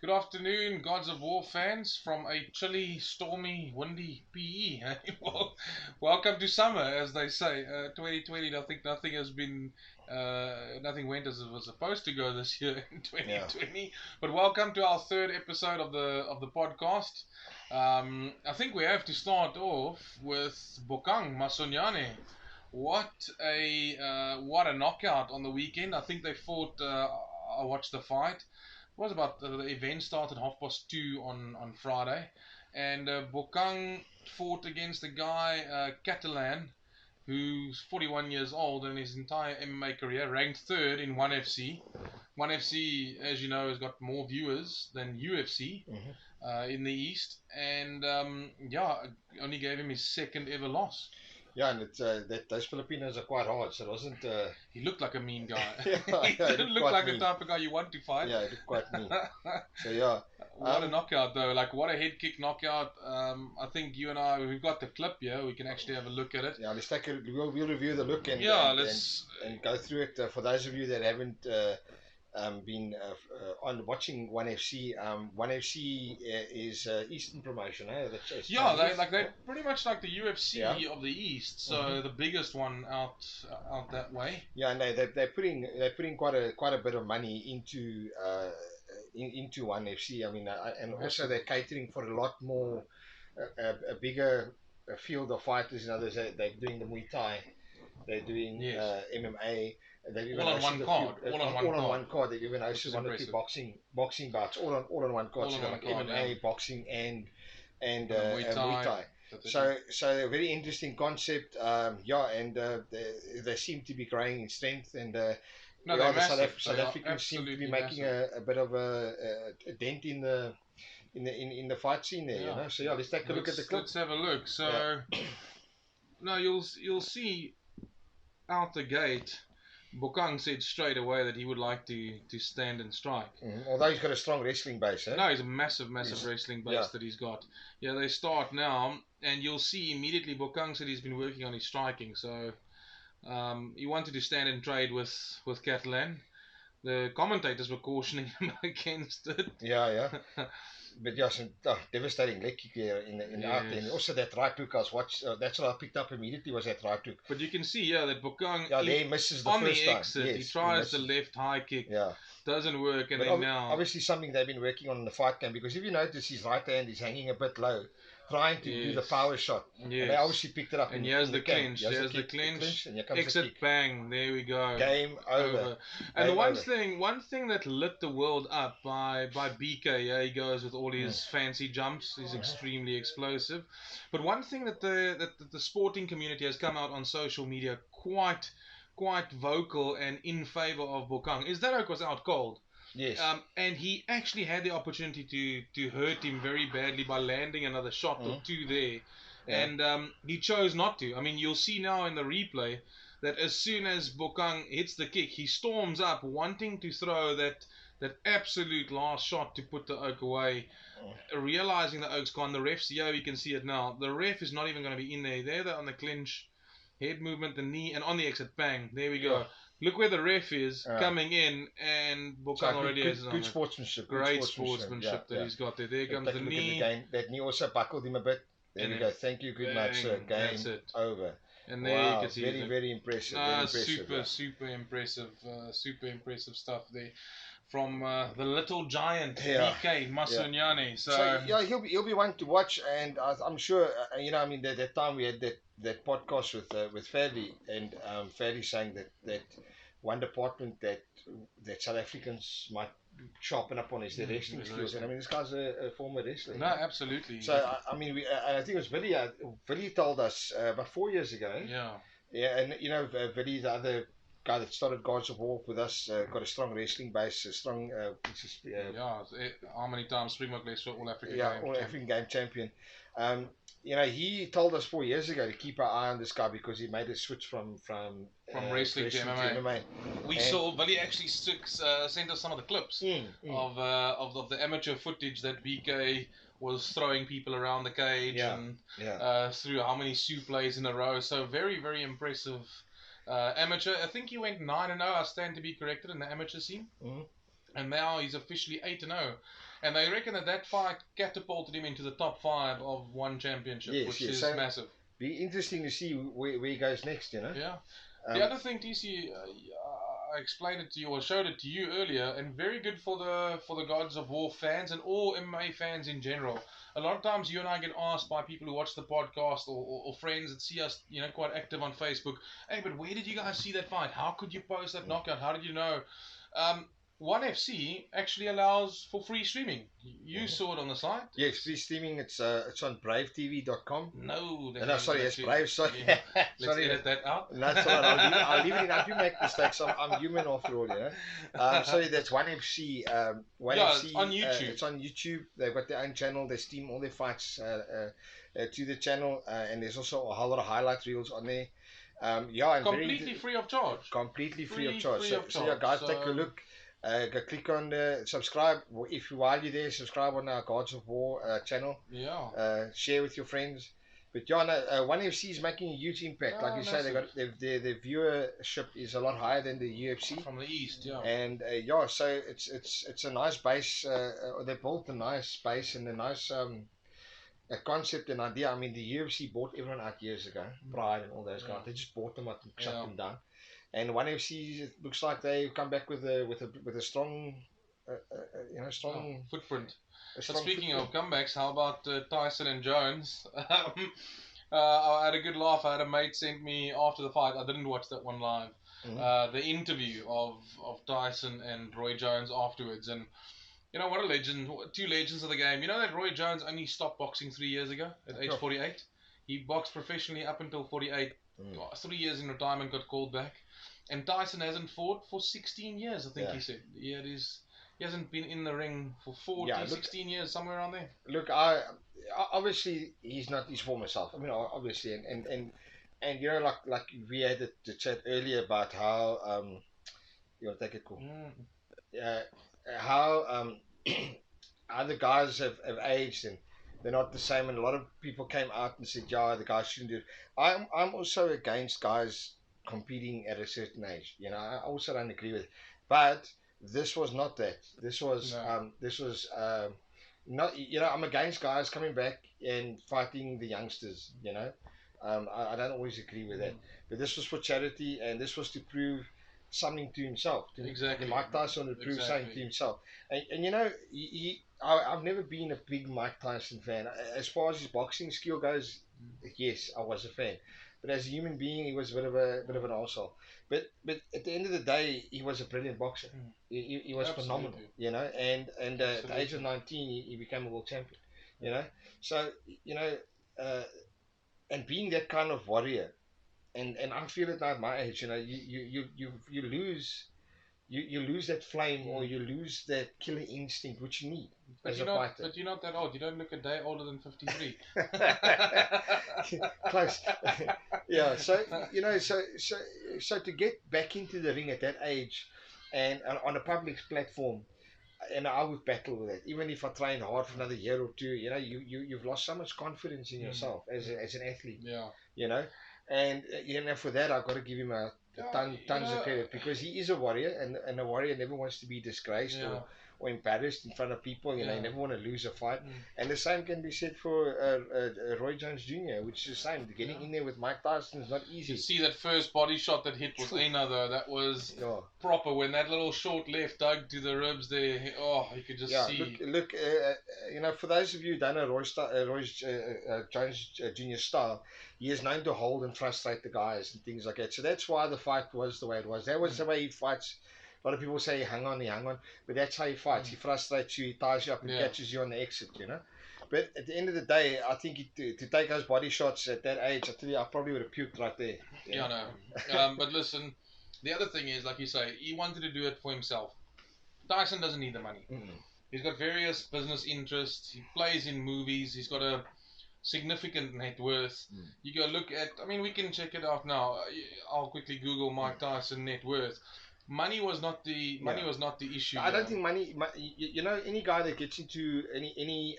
Good afternoon, Gods of War fans from a chilly, stormy, windy PE. Welcome to summer, as they say. 2020, I think nothing went as it was supposed to go this year in Yeah. 2020. But welcome to our third episode of the podcast. I think we have to start off with Bokang Masonyane. What a knockout on the weekend! I think they fought. I watched the fight. It was about the event started 2:30 on Friday, and Bokang fought against a guy Catalan who's 41 years old and his entire MMA career ranked third in 1FC. 1FC, as you know, has got more viewers than UFC hmm in the East, and yeah, only gave him his second ever loss. Yeah, and those Filipinos are quite hard, so it wasn't. He looked like a mean guy. Yeah, He yeah, it didn't looked look quite like the mean. type of guy you want to fight. Yeah, it looked quite mean. So yeah, What a um, knockout though! Like what a head kick knockout. I think you and I, we've got the clip here. We can actually have a look at it. yeah. We'll review the look and Yeah, and and, let's. and go through it. For those of you that haven't been on watching One FC, One FC is Eastern promotion. That's Yeah, Chinese. they're pretty much like the UFC Yeah. of the East. hmm So the biggest one out that way. Yeah, no, they're putting quite a bit of money into One FC. I mean, and also Massive. they're catering for a lot more, a bigger field of fighters. You know, they're doing the Muay Thai, they're doing Yes. MMA. They've even All on hosted one a few, card. All on one all on card. one card. They've even Which hosted is one or two impressive. boxing bouts, all on one card. All So on they've one got like card. MMA, Yeah. boxing, and And the Muay Muay Thai. Thai. So a very interesting concept. Yeah, and they seem to be growing in strength, and No, they're yeah, the massive. South They are Africans seem to be absolutely making massive. a bit of a dent in the fight scene there. You Yeah. know. So yeah, let's take a look at the clip. Let's have a look. Yeah. So no, you'll see out the gate. Bokang said straight away that he would like to stand and strike. Although he's got a strong wrestling base, eh? No, he's a massive He's, wrestling yeah. base that he's got. Yeah, they start now, and you'll see immediately Bokang said he's been working on his striking. So he wanted to stand and trade with Catalan. The commentators were cautioning him against it. Yeah. But yeah, some devastating leg kick there in the out there. And Yes. also that right hook I was watched. That's what I picked up immediately was that right hook. But you can see, yeah, that Bokang, Yeah, there he misses the on first the time. exit, he Yes, tries the misses. left high kick, Yeah. doesn't work, and But then now, obviously something they've been working on in the fight camp, because if you notice his right hand is hanging a bit low, trying to do the yes, power shot. And they yes. obviously picked it up And in, here's in the the camp. clinch, Here's there's the the clinch, and here comes the exit, kick. bang, there we go. Game over. And the Game over. one thing that lit the world up by BK, yeah, he goes with all Mm. his fancy jumps. He's Mhm. extremely explosive. But one thing that the sporting community has come out on social media quite vocal and in favor of Bokang is that Oak was out cold. Yes. And he actually had the opportunity to hurt him very badly by landing another shot or Mm. two there, Yeah. and he chose not to. I mean, you'll see now in the replay that as soon as Bokang hits the kick, he storms up wanting to throw that absolute last shot to put the Oak away, realizing the Oak's gone. The ref's, yeah, you can see it now. The ref is not even going to be in there. They're on the clinch, head movement, the knee, and on the exit, bang. There we go. Yeah. Look where the ref is Yeah. coming in, and So Bokang already has it on good it. sportsmanship. Great Good sportsmanship that Yeah. he's got there. There Take comes a the look at the knee, game. That knee also buckled him a bit. There and we then go. Thank you. Good night, sir. bang. Game That's it. over. And there you Wow. can see Very, the, very impressive. Very impressive. super impressive stuff there from the little giant Yeah. BK Masonyane. So yeah, he'll be one to watch, and I'm sure I mean that time we had that podcast with Fairley, and Fairley saying that one department that South Africans might sharpen up on is their wrestling skills, and I mean this guy's a former wrestler. No, absolutely. So I mean I think it was Billy. Billy told us about 4 years ago. Yeah. Yeah, and Billy, the other guy that started Gods of War with us, got a strong wrestling base, a strong Yeah. How many times Springbok Leicester All Africa yeah, game? All African game champion. He told us 4 years ago to keep our eye on this guy because he made a switch from Wrestling to MMA. We And- saw Billy actually sent us some of the clips of the amateur footage that BK was throwing people around the cage Yeah, and yeah. through how many plays in a row. So very, very impressive amateur. I think he went 9-0. I stand to be corrected in the amateur scene. Mhm. And now he's officially 8-0 And they reckon that fight catapulted him into the top 5 of one championship, Yes, which yes. is So massive. be interesting to see where he goes next. Yeah. The other thing, TC, I explained it to you or showed it to you earlier, and very good for the Gods of War fans and all MMA fans in general. A lot of times, you and I get asked by people who watch the podcast or friends that see us, quite active on Facebook. Hey, but where did you guys see that fight? How could you post that knockout? How did you know? One FC actually allows for free streaming. You saw it on the site. Yes, free streaming. It's on bravetv.com. No, No, sorry, it's Brave. Sorry, Yeah. Let's sorry. edit that out. No, that's all right. I'll leave it in. I do make mistakes. I'm human after all, Sorry, that's One FC. One Yeah, FC. it's on YouTube. It's on YouTube. They've got their own channel. They stream all their fights to the channel, and there's also a whole lot of highlight reels on there. And completely free of charge. Completely free of charge. Free of So yeah, guys, charge. take a look. Go click on subscribe. If while you're there, subscribe on our Gods of War channel. Yeah. Share with your friends. But yeah, One FC is making a huge impact. Like you say, they got their viewership is a lot higher than the UFC from the east. Yeah. And so it's a nice base. They built a nice base and a nice a concept and idea. I mean, the UFC bought everyone out years ago, Pride and all those guys. They just bought them up and shut them down. And One FC, it looks like they've come back with a strong, strong footprint. But speaking of comebacks, how about Tyson and Jones? I had a good laugh. I had a mate sent me after the fight. I didn't watch that one live. The interview of Tyson and Roy Jones afterwards, and what a legend! Two legends of the game. You know that Roy Jones only stopped boxing 3 years ago at age 48. He boxed professionally up until 48. 3 years in retirement, got called back. And Tyson hasn't fought for 16 years, I think he said. Yeah, it is. He hasn't been in the ring for 16 years, somewhere around there. Look, obviously he's not his former self. I mean, obviously, and like we had the chat earlier about how you want to take it cool. How other guys have aged and they're not the same, and a lot of people came out and said, yeah, the guys shouldn't do it. I'm also against guys competing at a certain age. I also don't agree with it. But this was not that. This was not. I'm against guys coming back and fighting the youngsters. I don't always agree with that. But this was for charity, and this was to prove something to himself. Exactly. Mike Tyson would prove something to himself. And I've never been a big Mike Tyson fan. As far as his boxing skill goes, yes, I was a fan. But as a human being, he was a bit of an arsehole. But at the end of the day, he was a brilliant boxer. He was phenomenal, And at the age of 19, he became a world champion, So and being that kind of warrior, and I feel it now at my age, you lose that flame, or you lose that killer instinct which you need as a fighter. But you're not that old. You don't look a day older than 53. Close. Yeah. So to get back into the ring at that age, and on a public platform, and I would battle with it. Even if I trained hard for another year or two, you've lost so much confidence in yourself as an athlete. Yeah. And for that I've got to give him tons of credit, because he is a warrior, and a warrior never wants to be disgraced or embarrassed in front of people. You never want to lose a fight. And the same can be said for Roy Jones Jr., which is the same. Getting in there with Mike Tyson is not easy. You see that first body shot that hit was another. That was proper. When that little short left dug to the ribs there, you could just see. Look, for those of you who don't know Roy Jones Jr. style, he is known to hold and frustrate the guys and things like that. So that's why the fight was the way it was. That was the way he fights. A lot of people say he hung on, but that's how he fights. He frustrates you, he ties you up, and catches you on the exit. But at the end of the day, I think to take those body shots at that age, I tell you, I probably would have puked right there. Yeah, I know. But listen, the other thing is, like you say, he wanted to do it for himself. Tyson doesn't need the money. He's got various business interests. He plays in movies. He's got a significant net worth. You go look at, we can check it out now. I'll quickly Google Mike Tyson net worth. Money was not the issue. I don't think money. Any guy that gets into any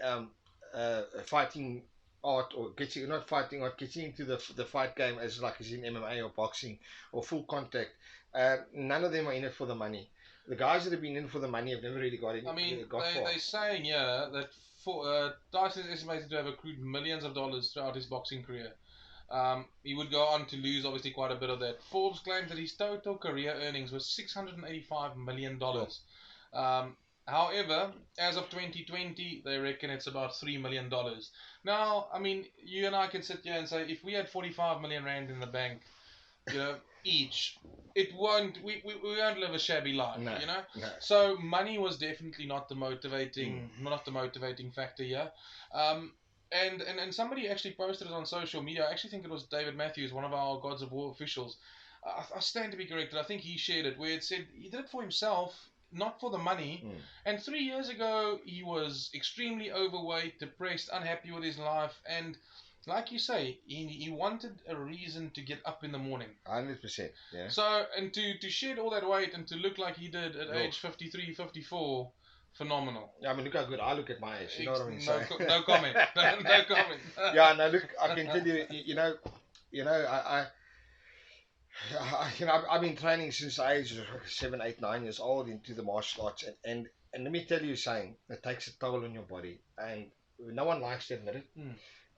fighting art, or getting into the fight game, as in MMA or boxing or full contact, none of them are in it for the money. the guys that have been in for the money have never really I mean, got far. they're saying that Tyson is estimated to have accrued millions of dollars throughout his boxing career. He would go on to lose obviously quite a bit of that. Forbes claims that his total career earnings was $685 million. Sure. However, as of 2020, they reckon it's about $3 million. Now, I mean, you and I can sit here and say if we had 45 million rand in the bank, each, we won't live a shabby life, No, no. So money was definitely not the motivating factor here. And somebody actually posted it on social media. I actually think it was David Matthews, one of our Gods of War officials. I stand to be corrected. I think he shared it where it said he did it for himself, not for the money. And 3 years ago, he was extremely overweight, depressed, unhappy with his life, and like you say, he wanted a reason to get up in the morning. 100%. Yeah. So, and to shed all that weight and to look like he did at age 53, 54, phenomenal. Yeah, I mean, look how good I look at my age. You know what I mean? No comment. No comment. Yeah, no, look, I can tell you, I've been training since the age of 7, 8, 9 years old into the martial arts, and let me tell you, saying it takes a toll on your body, and no one likes to admit it.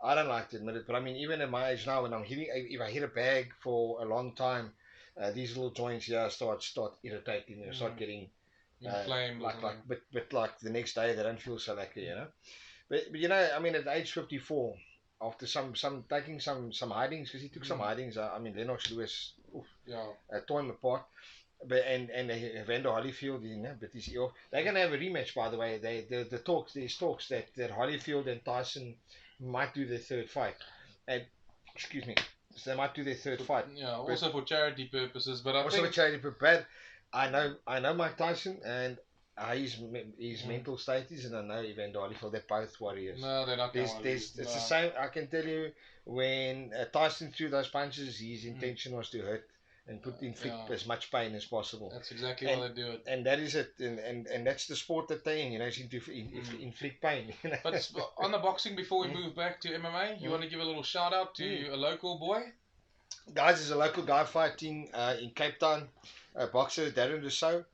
I don't like to admit it, but I mean, even at my age now, when if I hit a bag for a long time, these little joints here start irritating, start getting inflamed, but like the next day they don't feel so lucky. But I mean, at age 54, after some taking some hidings, because he took some hidings. I mean, Lennox Lewis, tore him apart. But and Evander Holyfield, but he's ill. They're gonna have a rematch, by the way. There's talks that Holyfield and Tyson might do their third fight, and excuse me, so they might do their third fight. Yeah, also for charity purposes, but also for charity purposes. I know Mike Tyson and his mental state is, and I know Evander Holyfield. They're both warriors. No, they're not. It's the same. I can tell you, when Tyson threw those punches, his intention was to hurt and inflict as much pain as possible. That's exactly how they do it. And that is it. And that's the sport that they're in, is to inflict pain. But on the boxing, before we move back to MMA, you want to give a little shout out to a local boy? Guys, there's a local guy fighting in Cape Town, a boxer, Darren Rousseau.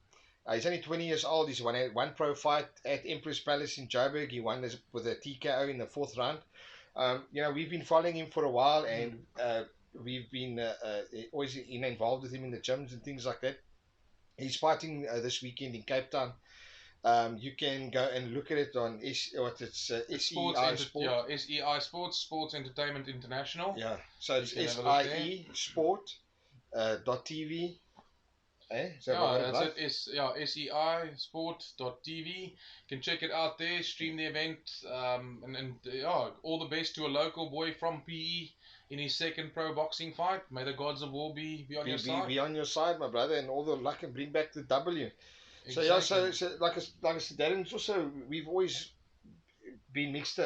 He's only 20 years old. He's won one pro fight at Empress Palace in Joburg. He won with a TKO in the 4th round. We've been following him for a while, and we've been always involved with him in the gyms and things like that. He's fighting this weekend in Cape Town. You can go and look at it on SEI Sport. Yeah, SEI Sports, Sports Entertainment International. Yeah, so it's SIE Sport .tv. That's it. SEI Sport.tv. You can check it out there, stream the event, and all the best to a local boy from PE in his second pro boxing fight. May the Gods of War be on your side. Be on your side, my brother, and all the luck, and bring back the W. Exactly. So like I said, Darren's also, we've always been mixed,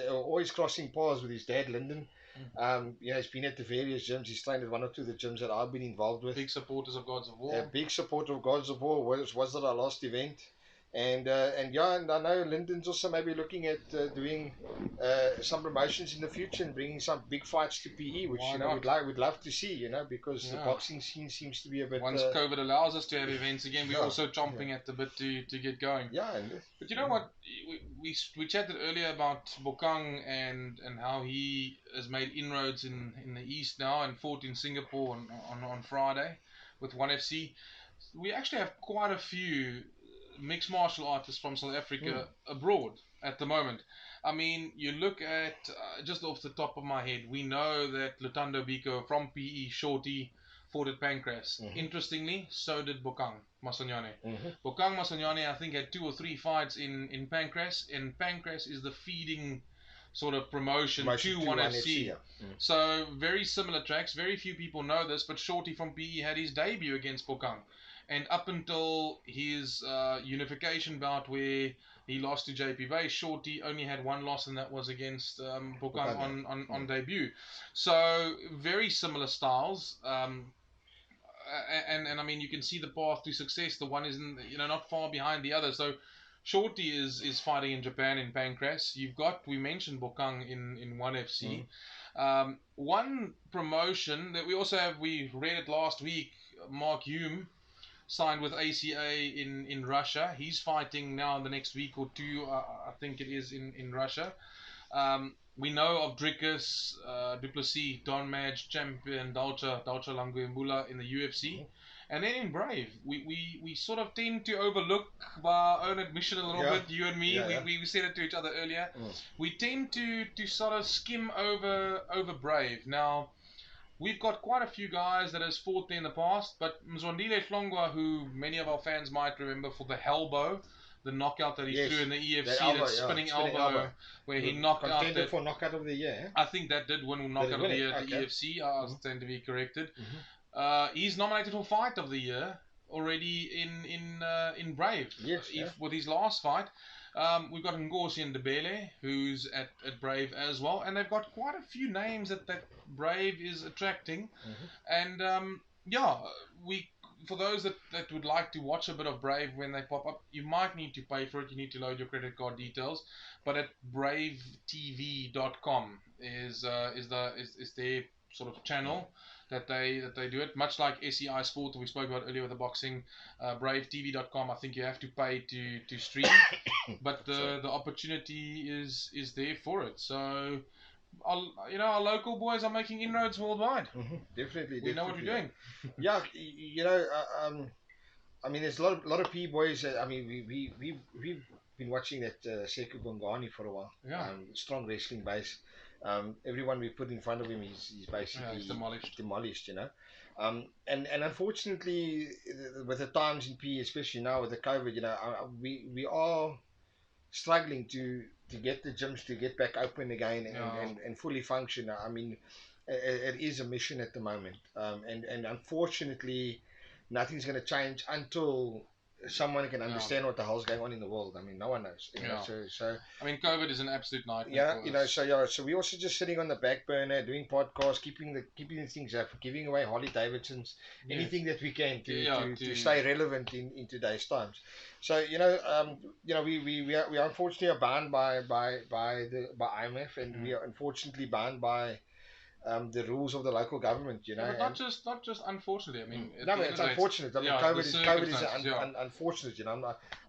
always crossing paths with his dad, Lyndon. He's been at the various gyms. He's trained at one or two of the gyms that I've been involved with. Big supporters of Gods of War. Big supporter of Gods of War. Was at our last event. And I know Lyndon's also maybe looking at doing some promotions in the future and bringing some big fights to PE, which we'd love to see, because the boxing scene seems to be a bit. Once COVID allows us to have events again, we're also chomping at the bit to get going. Yeah, but you know what? We chatted earlier about Bokang and how he has made inroads in the East now and fought in Singapore on Friday with 1FC. We actually have quite a few mixed martial artists from South Africa abroad at the moment. I mean, you look at, just off the top of my head, we know that Lutando Biko from PE, Shorty, fought at Pancras. Interestingly, so did Bokang Masonyane. Bokang Masonyane, I think, had 2 or 3 fights in Pancras, and Pancras is the feeding sort of promotion to 1FC. So, very similar tracks. Very few people know this, but Shorty from PE had his debut against Bokang. And up until his unification bout where he lost to JP Bay, Shorty only had 1 loss, and that was against Bokang on debut. So very similar styles. And I mean, you can see the path to success. The one is not far behind the other. So Shorty is fighting in Japan in Pancras. We mentioned Bokang in 1FC. One promotion that we also have, we read it last week, Mark Hume signed with ACA in Russia. He's fighting now in the next week or two, I think it is in Russia. We know of Dricus, Duplessis, Don Madge, champion Dalcha Languembula in the UFC. And then in Brave, we sort of tend to overlook, by our own admission a little Yeah. bit, you and me, Yeah, yeah. we said it to each other earlier, we tend to sort of skim over Brave. Now, we've got quite a few guys that has fought there in the past, but Mzwandile Flongwa, who many of our fans might remember for the Hellbow, the knockout that he Yes, threw in the EFC, that elbow, that spinning elbow, elbow. where he knocked out Contended for knockout of the year. I think that did win knockout of win the it? year at the Okay. EFC. I stand to be corrected. He's nominated for Fight of the Year already in Brave. Yes, yeah. With his last fight. We've got Ngozi and Ndebele, who's at Brave as well, and they've got quite a few names that Brave is attracting. And yeah, for those that would like to watch a bit of Brave when they pop up, you might need to pay for it. You need to load your credit card details, but at bravetv.com is their sort of channel that they do it, much like SEI Sport that we spoke about earlier with the boxing. Bravetv.com, I think you have to pay to stream, but the opportunity is there for it. So our local boys are making inroads worldwide. Definitely, We know what we're doing. Yeah, I mean, there's a lot of P boys. I mean, we've been watching that Sekou Bongani for a while. Yeah. Strong wrestling base. Everyone we put in front of him, he's basically demolished. And unfortunately, with the times in P, especially now with the COVID, we are struggling to get the gyms to get back open again and fully function. I mean, it is a mission at the moment, and unfortunately, nothing's going to change until someone can understand what the hell's going on in the world. I mean, no one knows. So I mean, COVID is an absolute nightmare. So we're also just sitting on the back burner, doing podcasts, keeping the things up, giving away Harley Davidsons, anything that we can to stay relevant in today's times. So we unfortunately are bound by IMF, and we are unfortunately bound by the rules of the local government, but not just unfortunately. I mean, it's unfortunate. I mean, COVID is unfortunate.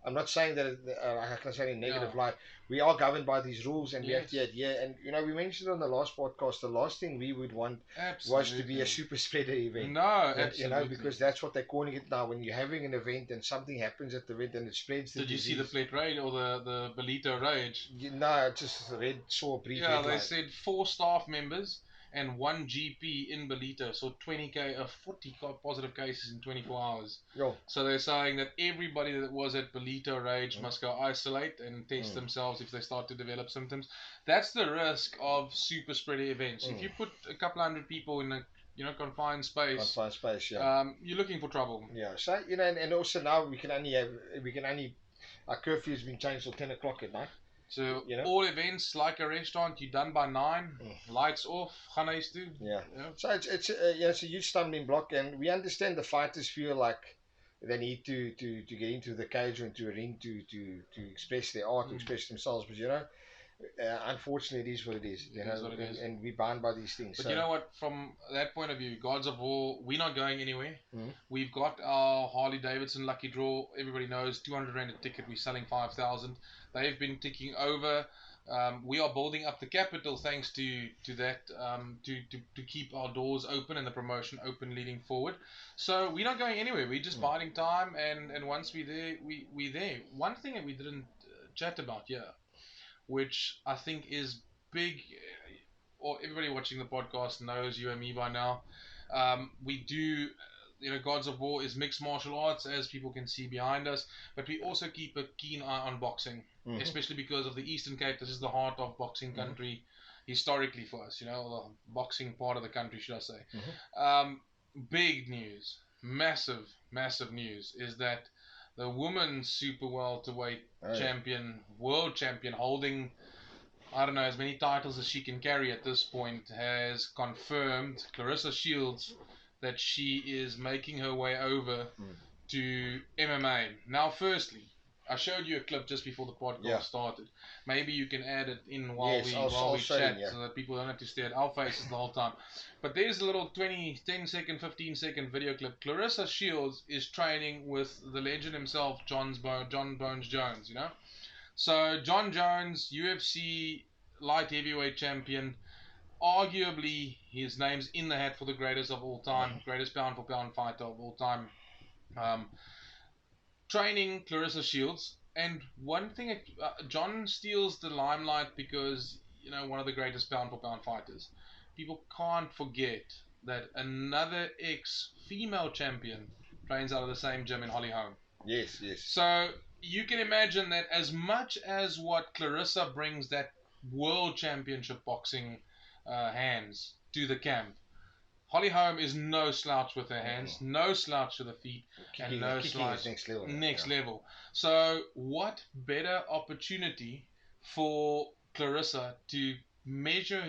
I'm not saying that I can say in a negative light. We are governed by these rules, and we have to adhere. And we mentioned on the last podcast, the last thing we would want was to be a super spreader event. No, absolutely. Because that's what they're calling it now. When you're having an event and something happens at the event and it spreads the disease. Did you see the Plate Rage or the Belito Rage? No, just saw a brief. Yeah, they said 4 staff members and 1 GP in Belito, so 40 positive cases in 24 hours. So they're saying that everybody that was at Belito Rage must go isolate and test themselves if they start to develop symptoms. That's the risk of super spreader events. If you put a couple hundred people in a confined space, you're looking for trouble. Yeah. So and also now we can only our curfew has been changed till 10 o'clock at night. So all events like a restaurant, you're done by 9, lights off, gaan huis toe. Yeah. So it's a huge stumbling block, and we understand the fighters feel like they need to get into the cage or into a ring to express their art, to express themselves. But unfortunately, it is what it is. And we're bound by these things. But you know what? From that point of view, Gods of War, we're not going anywhere. We've got our Harley Davidson lucky draw. Everybody knows 200 rand a ticket. We're selling 5,000. They've been ticking over. We are building up the capital thanks to that, to keep our doors open and the promotion open leading forward. So we're not going anywhere. We're just biding time, and once we're there, we're there. One thing that we didn't chat about here, which I think is big, or everybody watching the podcast knows you and me by now. We do, Gods of War is mixed martial arts, as people can see behind us, but we also keep a keen eye on boxing, especially because of the Eastern Cape. This is the heart of boxing country, historically for us, the boxing part of the country, should I say. Big news, massive news, is that the women's super welterweight world champion, holding, I don't know, as many titles as she can carry at this point, has confirmed, Clarissa Shields, that she is making her way over to MMA. Now, firstly, I showed you a clip just before the podcast Yeah. started. Maybe you can add it in while Yes, while I'll we show you, chat, yeah. so that people don't have to stare at our faces the whole time. But there's a little 20, 10 second, 15-second video clip. Clarissa Shields is training with the legend himself, John Bones Jones. You know, so John Jones, UFC light heavyweight champion. Arguably, his name's in the hat for the greatest of all time, greatest pound for pound fighter of all time. Um, Training Clarissa Shields. And one thing, John steals the limelight because, you know, one of the greatest pound for pound fighters. People can't forget that another ex female champion trains out of the same gym in Hollyholm. Yes, yes. So you can imagine that as much as what Clarissa brings that world championship boxing hands to the camp, Holly Holm is no slouch with her hands, no slouch with her feet, and no slouch next level. next level. So, what better opportunity for Clarissa to measure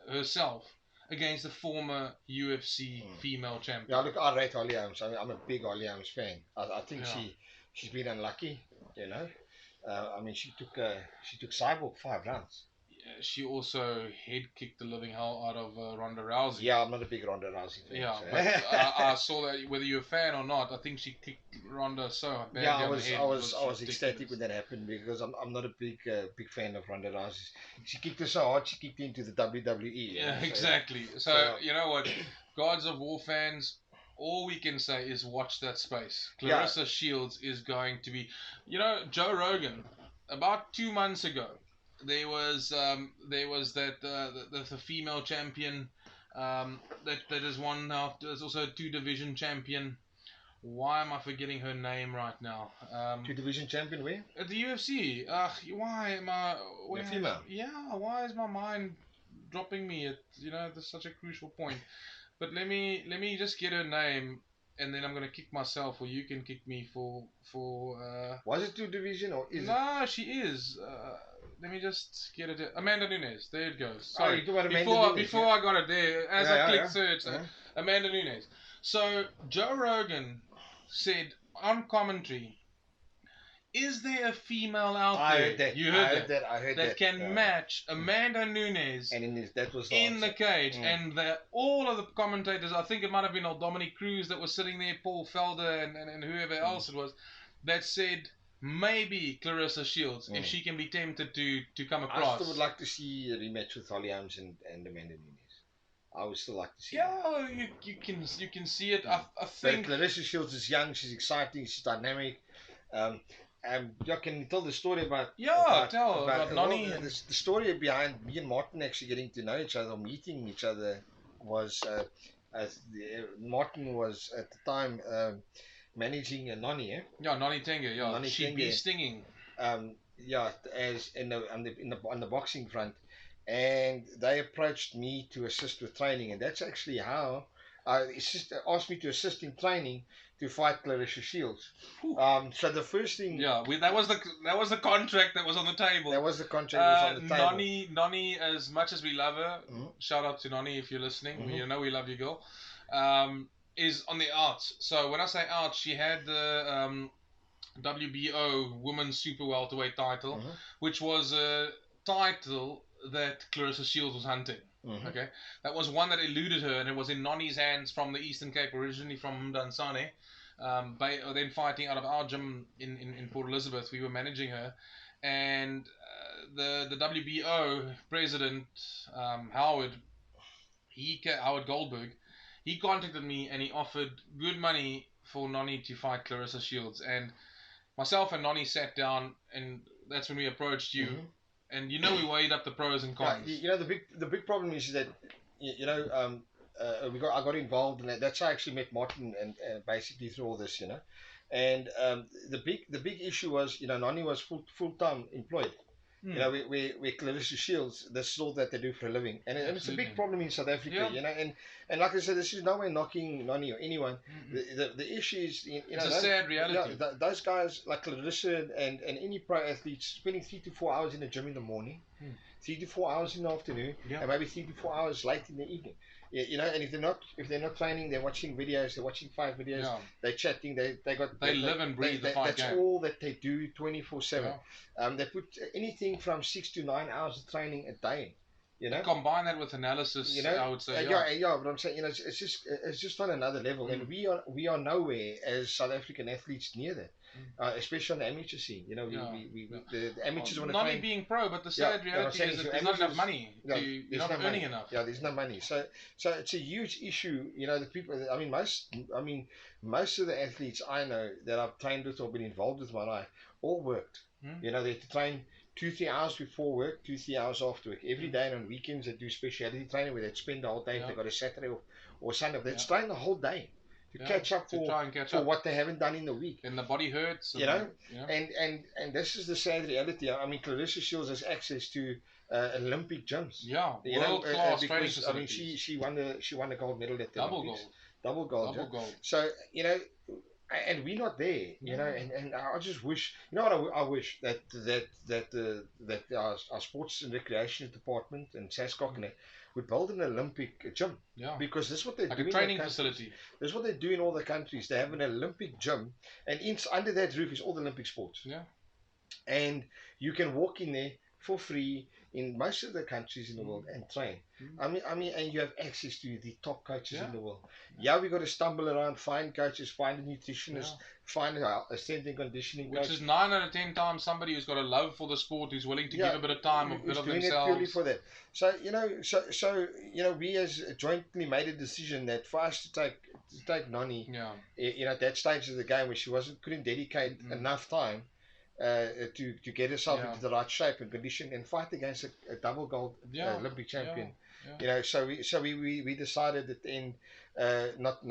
herself against the former UFC female champion? Yeah, look, I rate Holly Holmes. I'm a big Holly Holmes fan. I think she's been unlucky, you know. I mean, she took Cyborg 5 rounds. She also head kicked the living hell out of Ronda Rousey. Yeah, I'm not a big Ronda Rousey fan. Yeah, so. but I saw that whether you're a fan or not, I think she kicked Ronda so bad. Yeah, on the head. I was ridiculous. ecstatic when that happened because I'm not a big fan of Ronda Rousey. She kicked her so hard, she kicked into the WWE. Yeah, exactly. So you know what, Gods of War fans, all we can say is watch that space. Clarissa Shields is going to be, you know, Joe Rogan. About 2 months ago, there was that the female champion that is one now. There's also a 2 division champion. Why am I forgetting her name right now? 2 division champion where? At the UFC. Why am I? The female. Yeah. Why is my mind dropping me at there's such a crucial point? But let me just get her name, and then I'm gonna kick myself, or you can kick me for. Was it 2 division or is it? No, she is. Let me just get it. Amanda Nunes. There it goes. Oh, Sorry. you talking about Amanda Nunes, Before I got it there, as I clicked search, Uh-huh. Amanda Nunes. So Joe Rogan said on commentary, "Is there a female out I there?" heard that. You I heard heard that. I heard that can match Amanda Nunes And that was in the answer. cage, and all of the commentators, I think it might have been Dominic Cruz that was sitting there, Paul Felder, and whoever else it was, that said maybe Clarissa Shields, if she can be tempted to come across. I still would like to see a rematch with Holly Holmes and Amanda Nunes. I would still like to see. Yeah, you can see it. I think Clarissa Shields is young. She's exciting. She's dynamic. You can tell the story about about Nani. The story behind me and Martin actually getting to know each other, meeting each other, was Martin was at the time managing Nani. Yeah, Nani Tenga. Yeah, Nani she'd be stinging. As on the boxing front, and they approached me to assist with training, and that's actually how asked me to assist in training to fight Clarissa Shields. So the first thing, that was the contract that was on the table. That was the contract that was on the table. Nani, as much as we love her, shout out to Nani if you're listening. You know we love you, girl. Is on the outs. So when I say outs, she had the WBO Women's Super Welterweight title, which was a title that Clarissa Shields was hunting. Okay, that was one that eluded her, and it was in Nani's hands from the Eastern Cape, originally from Mdansane. Then fighting out of our gym in Port Elizabeth, we were managing her, and the WBO president Howard Goldberg, he contacted me and he offered good money for Nani to fight Clarissa Shields, and myself and Nani sat down, and that's when we approached you. And we weighed up the pros and cons. The big problem is that I got involved in that. That's how I actually met Martin, and basically through all this, And the big issue was, Nani was full time employed. Where Clarissa Shields, that's all that they do for a living, and it's a big problem in South Africa. And like I said, this is no way knocking Nani or anyone. The issue is, it's a sad reality. Those guys like Clarissa and any pro athletes spending 3 to 4 hours in the gym in the morning, 3 to 4 hours in the afternoon, Yeah. and maybe 3 to 4 hours late in the evening. You know, and if they're not training, they're watching videos, they're watching 5 videos, Yeah. they're chatting, They live and breathe the fight that's game. all that they do 24/7. Yeah. They put anything from 6 to 9 hours of training a day. You know, And combine that with analysis, you know, I would say. yeah. But I'm saying, you know, it's just on another level, and we are nowhere as South African athletes near that, especially on the amateur scene. You know, the amateurs want to not train. only being pro, but the sad reality is that there's not enough money. You're not earning enough. Yeah, there's no money. So it's a huge issue. You know, the people. I mean, most of the athletes I know that I've trained with or been involved with in my life all worked. You know, they had to train 2-3 hours before work, 2-3 hours after work. Every day, and on weekends they do speciality training where they'd spend the whole day. If they got a Saturday or Sunday, they'd train the whole day to catch up for what they haven't done in the week. And the body hurts. You know, and this is the sad reality. I mean, Clarissa Shields has access to Olympic gyms. Yeah, world class training facilities. I mean, she won the gold medal at the Olympics. Double gold. So you know. And we're not there, you know. And I just wish, you know what I wish that our sports and recreation department and SASCOC and would build an Olympic gym. Yeah. Because this is what they're like doing. A training facility. This is what they do in all the countries. They have an Olympic gym, and under that roof is all the Olympic sports. Yeah. And you can walk in there for free in most of the countries in the world and train. I mean, and you have access to the top coaches in the world. Yeah, we got to stumble around, find coaches, find a nutritionist, find a strength and conditioning coach. Which is 9 out of 10 times somebody who's got a love for the sport, who's willing to give a bit of time, a bit of doing themselves. It purely for that. So you know, we as jointly made a decision that for us to take Nani, you know, at that stage of the game where she couldn't dedicate enough time. To get herself into the right shape and condition and fight against a double gold Olympic champion, you know. So we decided at the end not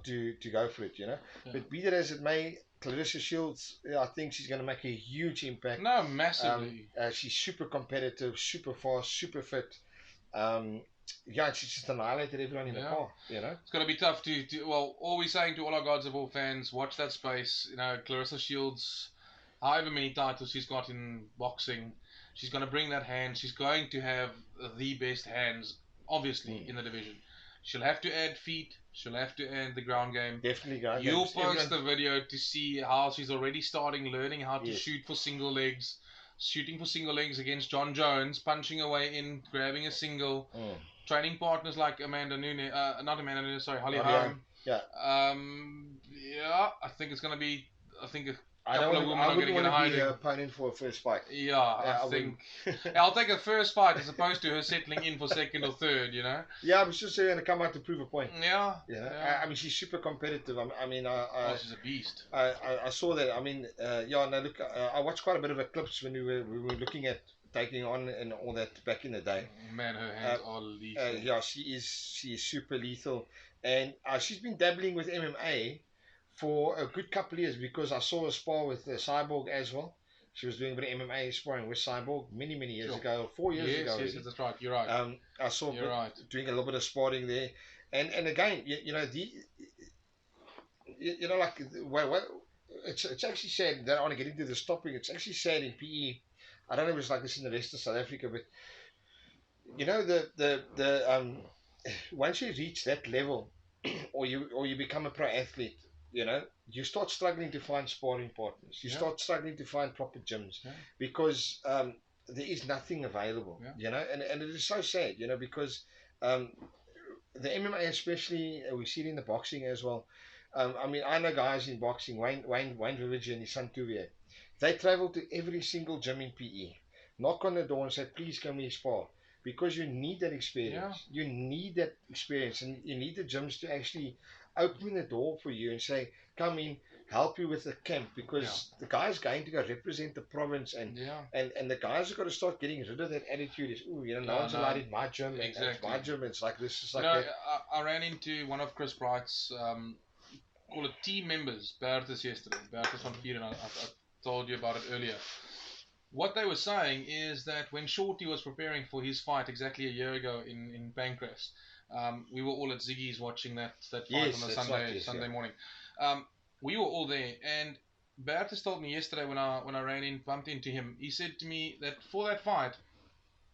to go for it, you know. But be that as it may, Clarissa Shields, I think she's going to make a huge impact. No, massively. She's super competitive, super fast, super fit. She just annihilated everyone in the car, you know. It's going to be tough well, all we're saying to all our Gods of War fans, watch that space. You know, Clarissa Shields, however many titles she's got in boxing, she's going to bring that hand. She's going to have the best hands, obviously, in the division. She'll have to add feet. She'll have to add the ground game. Definitely ground game. You'll post the video to see how she's already learning how to shoot for single legs. Shooting for single legs against John Jones, punching away in, grabbing a single. Training partners like Amanda Nunes, not Amanda Nunes, sorry, Holly Holm. Yeah. I think it's going to be, I wouldn't want to be an opponent for a first fight. Yeah, I think I'll take a first fight as opposed to her settling in for second or third, you know. Yeah, I was just going to come out to prove a point. Yeah. You know? I mean, she's super competitive. I mean, she's a beast. I saw that. I mean, look, I watched quite a bit of her clips when we were looking at taking on and all that back in the day. Man, her hands are lethal. She is super lethal, and she's been dabbling with MMA for a good couple of years because I saw her spar with Cyborg as well. She was doing a bit of MMA sparring with Cyborg many years ago, 4 years ago. Yes, that's right. You're right. I saw her doing a little bit of sparring there, and again, you know, like it's actually sad that I want to get into this topic. It's actually sad in PE. I don't know if it's like this in the rest of South Africa, but you know, the once you reach that level, or you become a pro athlete, you know, you start struggling to find sparring partners. You start struggling to find proper gyms because there is nothing available. You know, and it is so sad, you know, because the MMA especially, we see it in the boxing as well. I mean, I know guys in boxing, Wayne Village and his son Tuvier. They travel to every single gym in PE, knock on the door and say, please can we spar? Because you need that experience. You need that experience, and you need the gyms to actually open the door for you and say, come in, help you with the camp, because the guy's going to go represent the province, and the guys have got to start getting rid of that attitude. Is, you know, no one's allowed in my gym, and it's my gym. It's like this. It's like that. I ran into one of Chris Bright's call it team members, Bertus, yesterday. Bertus van Vieren, I told you about it earlier. What they were saying is that when Shorty was preparing for his fight exactly a year ago in Pancras, we were all at Ziggy's watching that fight on the Sunday morning. We were all there, and Bertus told me yesterday when I ran in, bumped into him, he said to me that for that fight,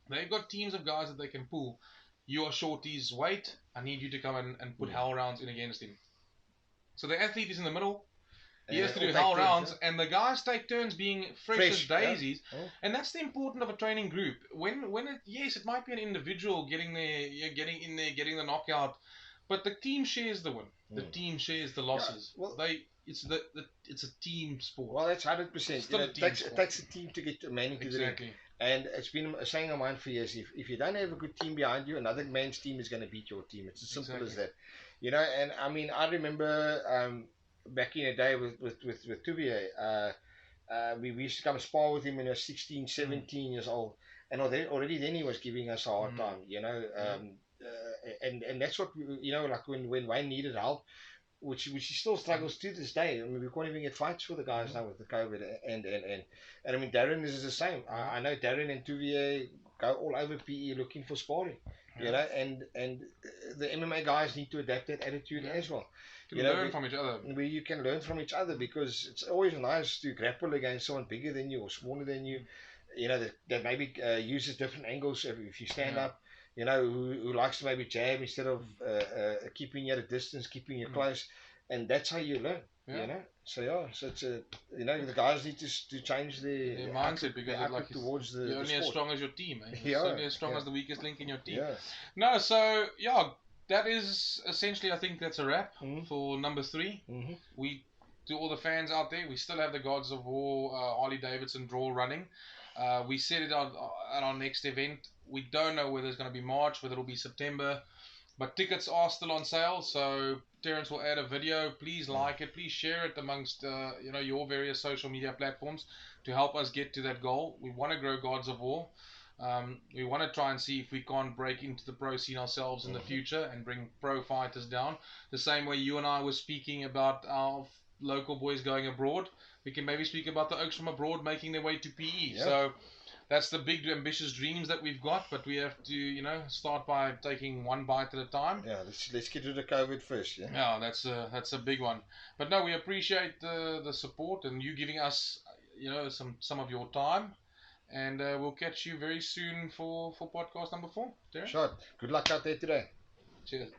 They've got teams of guys that they can pull. You are shorty's weight. I need you to come and put hell rounds in against him. So the athlete is in the middle. He has to do hell rounds, and the guys take turns being fresh as daisies, and that's the importance of a training group. Yes, it might be an individual getting there, getting in there, getting the knockout, but the team shares the win. The team shares the losses. Yeah, well, it's a team sport. Well, that's 100%. Still It takes a team to get a man into the ring. And it's been a saying of mine for years: if you don't have a good team behind you, another man's team is going to beat your team. It's as simple as that, you know. And I mean, I remember back in the day with Tuvier, we used to come spar with him when he was 16, 17 years old, and already then he was giving us a hard time, you know. And that's what you know, like when Wayne needed help, which he still struggles to this day. I mean, we can't even get fights for the guys now with the COVID, and I mean, Darren is the same. I know Darren and Tuvier go all over PE looking for sparring, you know, and the MMA guys need to adapt that attitude as well. You know, learn from each other. You can learn from each other, because it's always nice to grapple against someone bigger than you or smaller than you, you know, that maybe uses different angles if you stand up. You know, who likes to maybe jab instead of keeping you at a distance, keeping you close, and that's how you learn. You know, so it's a, you know, the guys need to change their mindset, because like towards the you're only sport. as strong as your team. Eh? You're only as strong as the weakest link in your team. Yeah. No, so that is essentially, I think that's a wrap for number 3. We, to all the fans out there, we still have the Gods of War Harley Davidson draw running. We set it out at our next event. We don't know whether it's going to be March, whether it'll be September, but tickets are still on sale. So Terence will add a video. Please like it. Please share it amongst you know, your various social media platforms to help us get to that goal. We want to grow Gods of War. We want to try and see if we can't break into the pro scene ourselves in the future and bring pro fighters down. The same way you and I were speaking about our local boys going abroad, we can maybe speak about the Oaks from abroad making their way to PE. So that's the big ambitious dreams that we've got, but we have to, you know, start by taking one bite at a time. Yeah, let's get rid of COVID first. Yeah, that's a big one. But no, we appreciate the support and you giving us, you know, some of your time. And we'll catch you very soon for podcast number 4. Darren? Sure. Good luck out there today. Cheers.